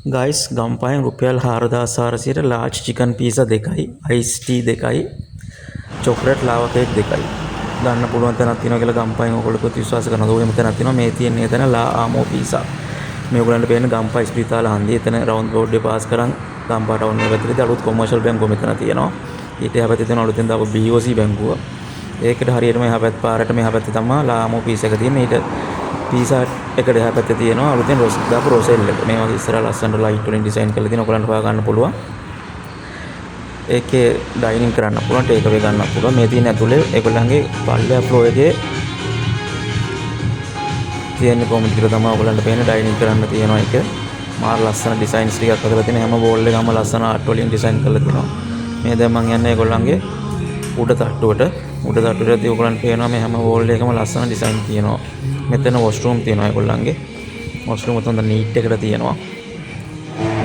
Guys ගම්පහෙන් රුපියල් 4400ට large chicken pizza දෙකයි, ice T දෙකයි, චොක්ලට් ලාවා කේක් දෙකයි. ගන්න පුළුවන් තැනක් තියෙනවා කියලා ගම්පහෙන් ඔයගොල්ලෝ විශ්වාස කරනවද? ඔයම තැනක් තියෙනවා. මේ තියෙන්නේ එතන ලා ආමෝ පීසා. මේ ඔයගොල්ලන්ට පේන්නේ ගම්පහ ස්පිරිතාල හන්දියේ එතන රවුන්ඩ් රෝඩ් එක පාස් කරන් ගම්පහ ටවුන් එක පැත්තේදී අලුත් කොමර්ෂල් බැංකුව මෙතන තියෙනවා. ඊට එහා පැත්තේ තියෙන අලුතෙන් දාපු BOC බැංකුව. ඒකට හරියටම එහා පැත්ත පාරට මෙහා පැත්තේ තමයි ලා ආමෝ පීසා එක තියෙන්නේ. ඊට පීසා එකට එහා පැත්තේ තියෙනවා අලුතෙන් රොස් දාපු රොසෙල් එක. මේ වගේ ඉස්සරහ ලස්සනට ලයිට් වලින් ඩිසයින් කරලා තියෙනවා. ඔයගොල්ලන්ට හොයා ගන්න පුළුවන්. ඒකේ ඩයිනින් කරන්න පුළුවන්, ටේක් අවේ ගන්න පුළුවන්. මේ තියෙන ඇතුලේ ඒගොල්ලන්ගේ පල්ලෙහා ෆ්ලෝ එකේ තියෙන කොමන්ට් කියලා තමයි ඔයගොල්ලන්ට පේන්නේ ඩයිනින් කරන්න තියෙනවා එක. මාර ලස්සන ඩිසයින්ස් ටිකක් කරලා තියෙන හැම වෝල් එකම ලස්සන ආර්ට් වලින් ඩිසයින් කරලා තියෙනවා. මේ දැන් මම යන්නේ ඒගොල්ලන්ගේ උඩ තට්ටුවට. උඩ තට්ටුවේදී ඔයගොල්ලන්ට පේනවා මේ හැම වෝල් එකම ලස්සන ඩිසයින් තියෙනවා. මෙතන වොෂ්රූම් තියෙනවා ඒගොල්ලන්ගේ. වොෂ්රූම් උතන නීට් එකට තියෙනවා.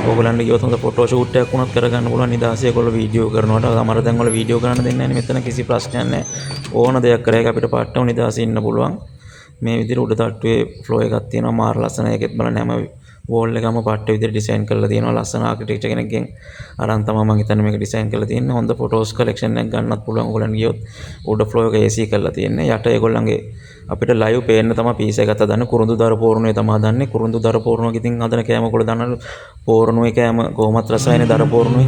ඔයගොල්ලන්ට ගියොත් හොඳ ෆොටෝ ෂූට් එකක් වුණත් කරගන්න පුළුවන්. නිදාසේ ඒගොල්ලෝ වීඩියෝ කරනවට අමර දැන් වල වීඩියෝ කරන්න දෙන්නේ නැහැ නේ. මෙතන කිසි ප්‍රශ්නයක් නැහැ. ඕන දෙයක් කරේ අපිට පාට්ටම නිදාසේ ඉන්න පුළුවන්. මේ විදිහට උඩ තට්ටුවේ ෆ්ලෝ එකක් තියෙනවා. මාර ලස්සන. ඒකෙත් බලන්න හැම වෝල් එකම පාට්ට විදිහට ඩිසයින් කරලා තියෙනවා. ලස්සන ආකිටෙක්චර් කෙනෙක්ගෙන් අරන් තමයි මම හිතන්නේ මේක ඩිසයින් කරලා තියෙන්නේ. හොඳ ෆොටෝස් කලෙක්ෂන් එකක් ගන්නත් පුළුවන්. ඔයගොල්ලන් ගියොත් උඩ ෆ්ලෝ එක AC කරලා තියෙන්නේ. යට ඒගොල්ලන්ගේ අපිට ලයිව් පේන්න තමයි පීස් එකක් හදන්නේ. කුරුඳු දර පෝරණුවේ තමයි හදන්නේ. කුරුඳු දර පෝරණුවක ඉතින් හදන කෑම ඔයගොල්ලෝ දන්නවලු. පෝරණුවේ කෑම කොහොමත් රසයිනේ දර පෝරණුවේ.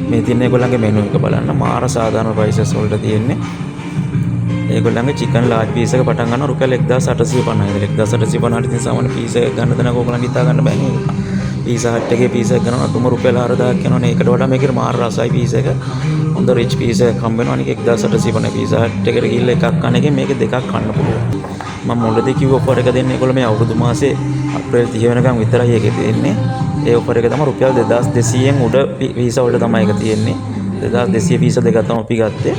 මේ තියෙන ඒගොල්ලන්ගේ මෙනු එක බලන්න. මාර සාධාරණ ප්‍රයිසස් වලට තියෙන්නේ. ඒගොල්ලන්ගේ චිකන් ලාර්ජ් පීස් එක පටන් ගන්නවා රුපියල් 1850. 1850ට ඉතින් සාමාන්‍ය පීස් එක ගන්න තැනක ඔයගොල්ලන් හිතා ගන්න බෑ නේද? පීසා හට් එකේ පීස් එක ගන්නවා අතුම රුපියල් 4000ක් යනවනේ. ඒකට වඩා මේකේ මාර රසයි පීස් එක. හොඳ රිච් පීස් එකක් හම්බ වෙනවා. අනික 1850 පීසා හට් එකට ගිහිල්ලා එකක් කන එකෙන් මේකේ දෙකක් කන්න පුළුවන්. මම මුලදී කිව්ව ඔෆර් එක දෙන්නේ ඒගොල්ලෝ මේ අවුරුදු මාසේ අප්‍රේල් 30 වෙනකම් විතරයි ඒකේ තියෙන්නේ. ඒ ඔෆර් එක තමයි රුපියල් 2200න් උඩ පීසා වලට තමයි ඒක තියෙන්නේ. 2200 පීසා දෙකක් තමයි අපි ගත්තේ.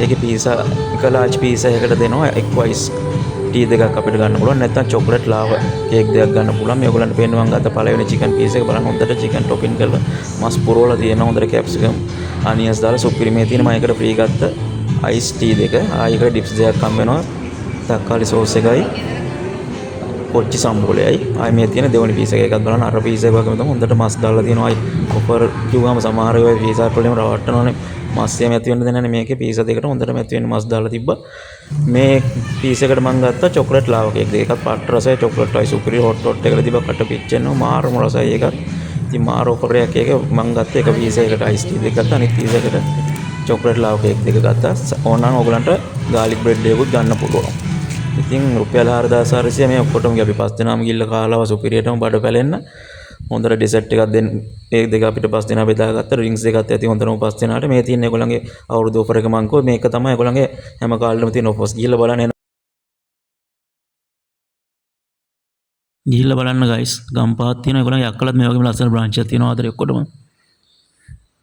ඒකේ පීසා එක ලාර්ජ් පීසා එකකට දෙනවා එක්වයිස් ටී දෙකක් අපිට ගන්න පුළුවන්. නැත්නම් චොක්ලට් ලාවා කේක් දෙකක් ගන්න පුළුවන්. මේ ඔයගොල්ලන්ට පේන්න මම ගත්ත පළවෙනි චිකන් පීස් එක බලන්න. හොඳට චිකන් ටොපින් කරලා මස් පුරවලා තියෙනවා. හොඳට කැප්සිකම් අනියන්ස් දාලා සුපිරි. මේ තියෙන මම ඒකට ෆ්‍රී ගත්ත අයිස් ටී දෙක. ආයෙකට ඩිප්ස් දෙකක් හම්බ වෙනවා. තක්කාලි සෝස් එකයි කොච්චි සම්බෝලයයි. ආයෙ මේ තියෙන දෙවෙනි පීස් එක එකක් බලන්න. අර පීස් එක වගේම තමයි හොඳට මස් දාලා තියෙනවා. ආයෙ කොපර් කිව්වම සමහර ඒවා පීසා වලම රවට්ටනවනේ. මස්සිය මැති වෙන්න දෙන්නේ නැහැ. මේකේ පීසා දෙකට හොඳට මැති වෙන්න මස් දාලා තිබ්බා. මේ පීස් එකට මම ගත්තා චොක්ලට් ලාවා කේක් දෙක. එකක් පාට රසයි චොක්ලට් රයි සුපිරි හොට් එකකට තිබ්බා. කට පිච්චෙනවා මාරම රසයි එකක්. ඉතින් මාර ඔෆර් එකක් ඒක මම ගත්තා. එක පීස් එකකට අයිස් ටී දෙකක් ගත්තා. අනිත් පීස් එකට චොක්ලට් ලාවා කේක් දෙක ගත්තා. ඕනනම් ඔයගලන්ට ගාලික් බ්‍රෙඩ් එකකුත් ගන්න පුළුවන්. ඉතින් රුපියල් 4400 මේ ඔක්කොටම අපි 5 දෙනාම ගිහිල්ලා කාලා සුපිරියටම බඩ පැලෙන්න. හොඳට ඩෙසර්ට් එකක් දෙන්න. ඒ දෙක අපිට 5 දෙනා බෙදාගත්ත. ඩ්‍රින්ක්ස් දෙකක් ඇති හොඳටම 5 දෙනාට. මේ තියෙන ඒගොල්ලන්ගේ අවුරුදු ඔෆර් එක මං කිව්වා. මේක තමයි ඒගොල්ලන්ගේ හැම කාලෙම තියෙන ඔෆර්ස්. ගිහිල්ලා බලන්න. ගිහිල්ලා බලන්න ගයිස්. ගම්පහත් තියෙන ඒගොල්ලන්ගේ අක්කලත් මේ වගේම ලස්සන බ්‍රාන්ච් එකක් තියෙනවා. ආදරේ ඔක්කොටම.